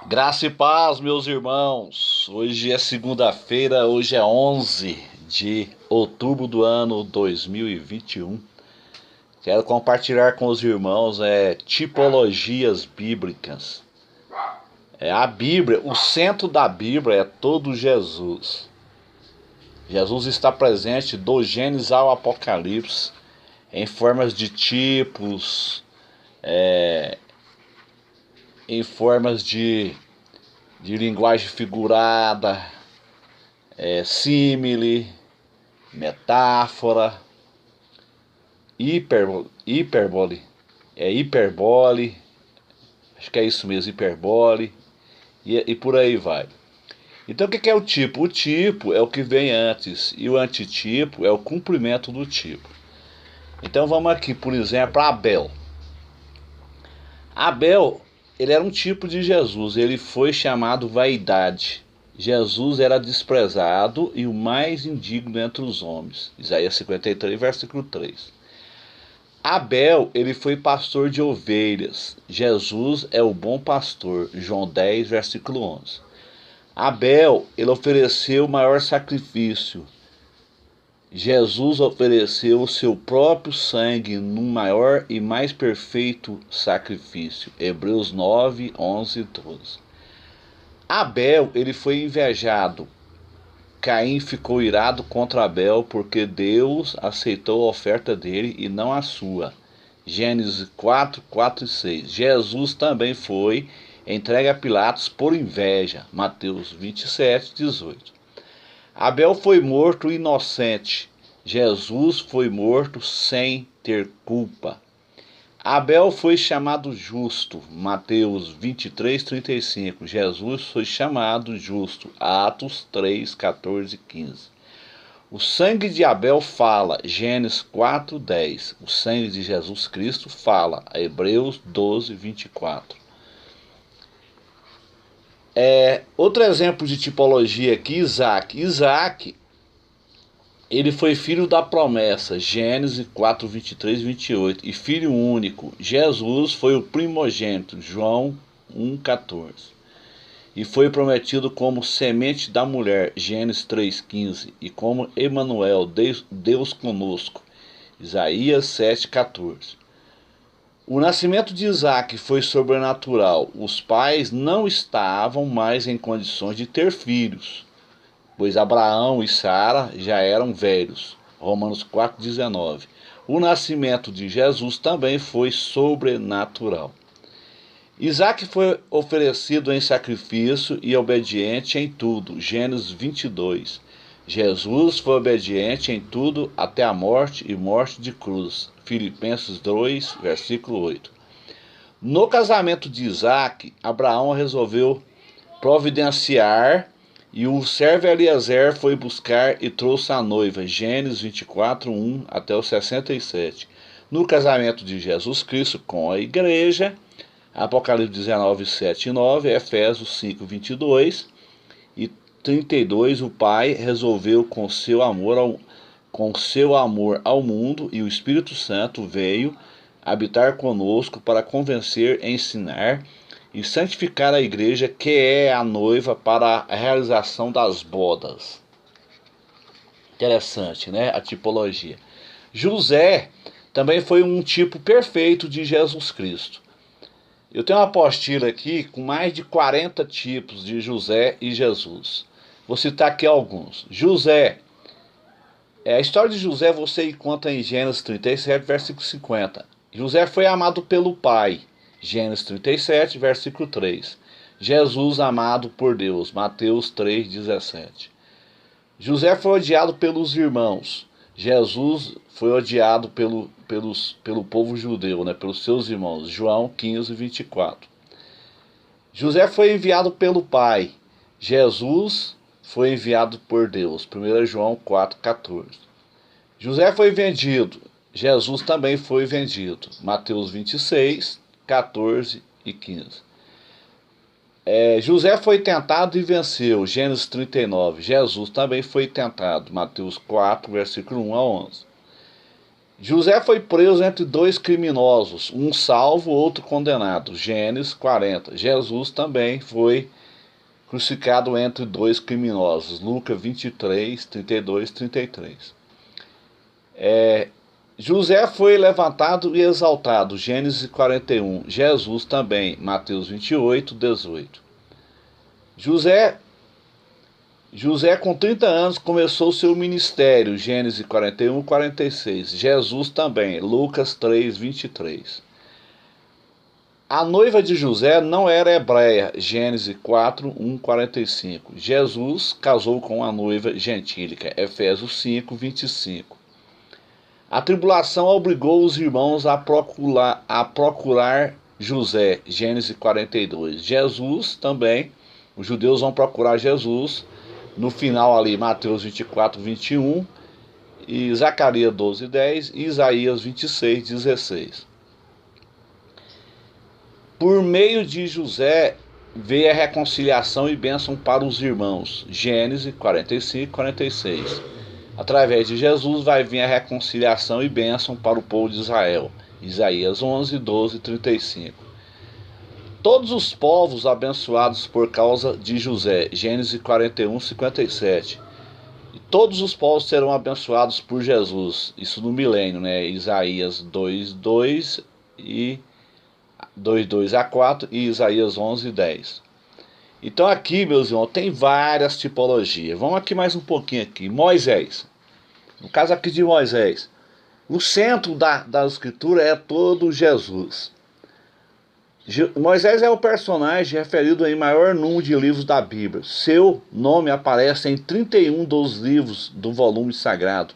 Graça e paz, meus irmãos. Hoje é segunda-feira, hoje é 11 de outubro do ano 2021. Quero compartilhar com os irmãos tipologias bíblicas. A Bíblia, o centro da Bíblia é todo Jesus. Jesus está presente do Gênesis ao Apocalipse em formas de tipos, em formas de linguagem figurada, símile, metáfora, hipérbole, hiperbole, acho que é isso mesmo, hiperbole, e por aí vai. Então o que é o tipo? O tipo é o que vem antes, e o antitipo é o cumprimento do tipo. Então vamos aqui, por exemplo, Abel. Abel, ele era um tipo de Jesus, ele foi chamado vaidade. Jesus era desprezado e o mais indigno entre os homens. Isaías 53, versículo 3. Abel, ele foi pastor de ovelhas. Jesus é o bom pastor. João 10, versículo 11. Abel, ele ofereceu o maior sacrifício. Jesus ofereceu o seu próprio sangue no maior e mais perfeito sacrifício. Hebreus 9, 11 e 12. Abel, ele foi invejado. Caim ficou irado contra Abel porque Deus aceitou a oferta dele e não a sua. Gênesis 4, 4 e 6. Jesus também foi entregue a Pilatos por inveja. Mateus 27, 18. Abel foi morto inocente. Jesus foi morto sem ter culpa. Abel foi chamado justo. Mateus 23, 35. Jesus foi chamado justo. Atos 3, 14 e 15. O sangue de Abel fala. Gênesis 4, 10. O sangue de Jesus Cristo fala. Hebreus 12, 24. Outro exemplo de tipologia aqui, Isaac. Isaac, ele foi filho da promessa, Gênesis 4, 23 e 28, e filho único. Jesus foi o primogênito, João 1, 14. E foi prometido como semente da mulher, Gênesis 3, 15, e como Emanuel, Deus conosco, Isaías 7, 14. O nascimento de Isaac foi sobrenatural. Os pais não estavam mais em condições de ter filhos, pois Abraão e Sara já eram velhos. Romanos 4,19. O nascimento de Jesus também foi sobrenatural. Isaac foi oferecido em sacrifício e obediente em tudo. Gênesis 22. Jesus foi obediente em tudo até a morte e morte de cruz. Filipenses 2, versículo 8. No casamento de Isaac, Abraão resolveu providenciar e o servo Eliezer foi buscar e trouxe a noiva. Gênesis 24, 1 até o 67. No casamento de Jesus Cristo com a igreja, Apocalipse 19, 7 e 9, Efésios 5, 22 e 32, o Pai resolveu com seu amor ao mundo, e o Espírito Santo veio habitar conosco para convencer, ensinar e santificar a igreja, que é a noiva para a realização das bodas. Interessante, né? A tipologia. José também foi um tipo perfeito de Jesus Cristo. Eu tenho uma apostila aqui com mais de 40 tipos de José e Jesus. Vou citar aqui alguns. José. A história de José você encontra em Gênesis 37, versículo 50. José foi amado pelo pai. Gênesis 37, versículo 3. Jesus amado por Deus. Mateus 3, 17. José foi odiado pelos irmãos. Jesus foi odiado pelo povo judeu, né, pelos seus irmãos. João 15, 24. José foi enviado pelo pai. Jesus foi enviado por Deus. 1 João 4, 14. José foi vendido. Jesus também foi vendido. Mateus 26, 14 e 15. José foi tentado e venceu. Gênesis 39. Jesus também foi tentado. Mateus 4, versículo 1 a 11. José foi preso entre dois criminosos, um salvo, outro condenado. Gênesis 40. Jesus também foi crucificado entre dois criminosos. Lucas 23, 32, 33. José foi levantado e exaltado. Gênesis 41. Jesus também. Mateus 28, 18. José, com 30 anos, começou seu ministério, Gênesis 41, 46. Jesus também, Lucas 3, 23. A noiva de José não era hebreia, Gênesis 4, 1, 45. Jesus casou com a noiva gentílica, Efésios 5, 25. A tribulação obrigou os irmãos a procurar José, Gênesis 42. Jesus também, os judeus vão procurar Jesus. No final ali, Mateus 24, 21, e Zacarias 12, 10 e Isaías 26, 16. Por meio de José veio a reconciliação e bênção para os irmãos. Gênesis 45, 46. Através de Jesus vai vir a reconciliação e bênção para o povo de Israel. Isaías 11, 12, 35. Todos os povos abençoados por causa de José, Gênesis 41, 57. E todos os povos serão abençoados por Jesus, isso no milênio, né? Isaías 2, 2 e 2, 2 a 4 e Isaías 11, 10. Então aqui, meus irmãos, tem várias tipologias. Vamos aqui mais um pouquinho aqui. Moisés. No caso aqui de Moisés. O centro da escritura é todo Jesus. Moisés é o personagem referido em maior número de livros da Bíblia. Seu nome aparece em 31 dos livros do volume sagrado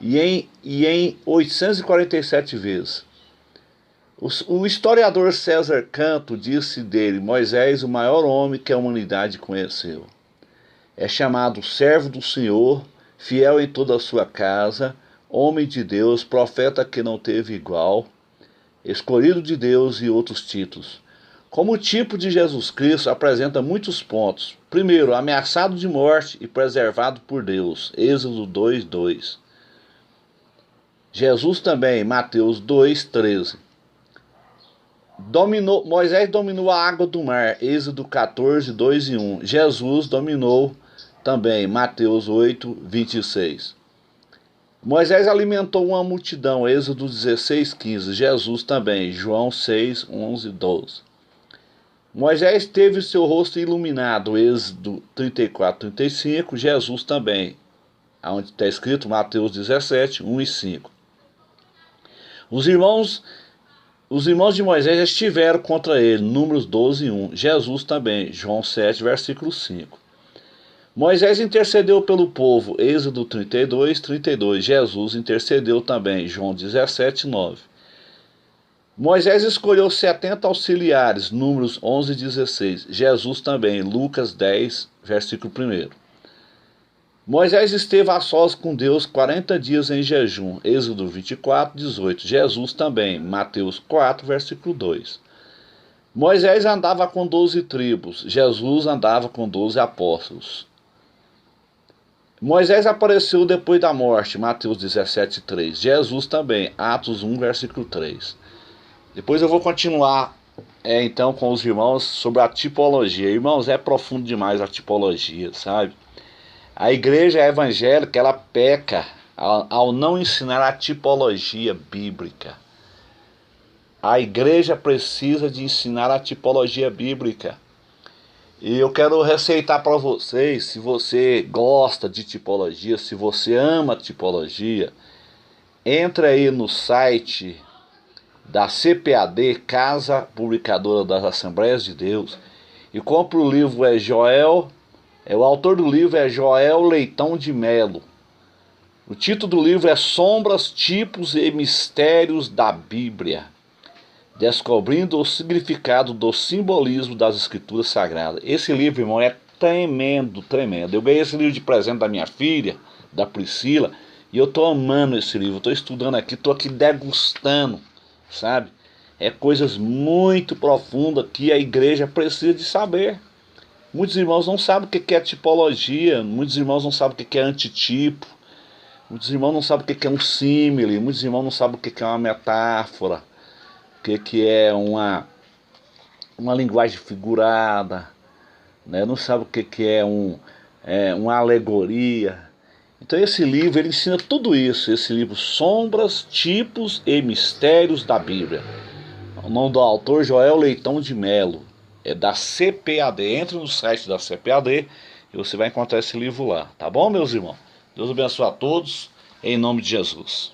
e em 847 vezes. O historiador César Canto disse dele: Moisés, o maior homem que a humanidade conheceu. É chamado servo do Senhor, fiel em toda a sua casa, homem de Deus, profeta que não teve igual, escolhido de Deus e outros títulos. Como tipo de Jesus Cristo, apresenta muitos pontos. Primeiro, ameaçado de morte e preservado por Deus. Êxodo 2, 2. Jesus também, Mateus 2, 13. Moisés dominou a água do mar. Êxodo 14, 2 e 1. Jesus dominou também, Mateus 8, 26. Moisés alimentou uma multidão, Êxodo 16, 15. Jesus também, João 6, 11, 12. Moisés teve seu rosto iluminado, Êxodo 34, 35. Jesus também, onde está escrito Mateus 17, 1 e 5. Os irmãos de Moisés já estiveram contra ele, Números 12, 1. Jesus também, João 7, versículo 5. Moisés intercedeu pelo povo, Êxodo 32, 32. Jesus intercedeu também, João 17, 9. Moisés escolheu 70 auxiliares, Números 11, 16. Jesus também, Lucas 10, versículo 1. Moisés esteve a sós com Deus 40 dias em jejum, Êxodo 24, 18. Jesus também, Mateus 4, versículo 2. Moisés andava com 12 tribos, Jesus andava com 12 apóstolos. Moisés apareceu depois da morte, Mateus 17, 3. Jesus também, Atos 1, versículo 3. Depois eu vou continuar então com os irmãos sobre a tipologia. Irmãos, é profundo demais a tipologia, sabe? A igreja evangélica, ela peca ao não ensinar a tipologia bíblica. A igreja precisa de ensinar a tipologia bíblica. E eu quero receitar para vocês, se você gosta de tipologia, se você ama tipologia, entre aí no site da CPAD, Casa Publicadora das Assembleias de Deus, e compre o livro, o autor do livro é Joel Leitão de Melo. O título do livro é Sombras, Tipos e Mistérios da Bíblia, descobrindo o significado do simbolismo das Escrituras Sagradas. Esse livro, irmão, é tremendo, tremendo. Eu ganhei esse livro de presente da minha filha, da Priscila, e eu estou amando esse livro. Estou estudando aqui, estou aqui degustando, sabe? É coisas muito profundas que a igreja precisa de saber. Muitos irmãos não sabem o que é tipologia, muitos irmãos não sabem o que é antitipo, Muitos irmãos não sabem o que é um símile, muitos irmãos não sabem o que é uma metáfora, o que é uma linguagem figurada, né? Não sabem o que é uma alegoria. Então esse livro ele ensina tudo isso, esse livro Sombras, Tipos e Mistérios da Bíblia. O nome do autor Joel Leitão de Melo, é da CPAD. Entre no site da CPAD e você vai encontrar esse livro lá, tá bom, meus irmãos? Deus abençoe a todos, em nome de Jesus.